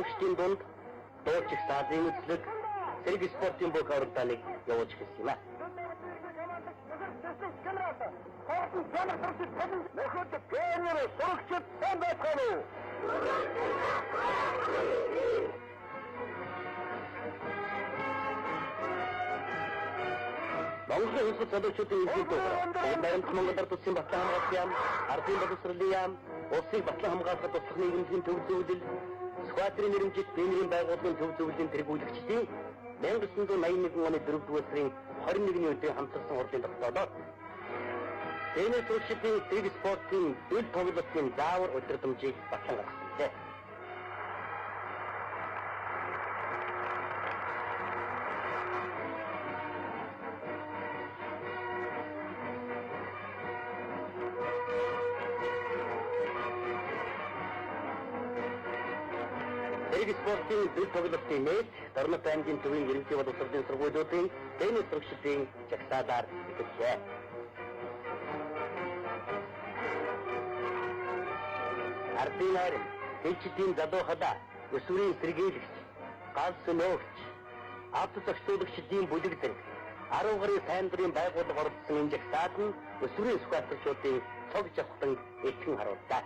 сурагчдын дунд дуучих саадын үзлэг зэрэг спортын бүх оролдооныг явуулж эхэлсэн юм а. Нөхөд пионер сурагчид сайн байцгаана уу? Монголын улс залуучуудын эзэн дүүрэн баримт Монголд тусын батлан хамгаалах яам, ардын боловсролын яам, улсыг батлан хамгаалахад туслах нийгэмийн төв зөвлөл, Сквадрын нэрмжит Бэмрийн байгууллагын төв зөвлөлийн тэргүүлэгчдийн 1981 оны 4-р сарын 21-ний өдрийн хамтарсан хурлын тогтоолоор Бэмрийн сурагчдын зэрэг спортын үйл тоглолтын заавар удирдамжийг батлан гаргасан. Зэрэг спортын үйл тоглолтын нийт Дорнот аймгийн төвийн ерөнхий боловсролын сургуулиудын теннис сурагчдын жагсаалаар эхэлжээ. Ардын хайрын, хэлчдийн залуу хадаа, өсвөрийн сэргийлэгч, галс нөөгч, авто зохицуулагчдын бүлэг зэрэг 10 гаруй сайн дурын байгууллага оролцсон энэ жагсаал нь өсвөрийн скватрчдын цог жавхтан эцэг харууллаа.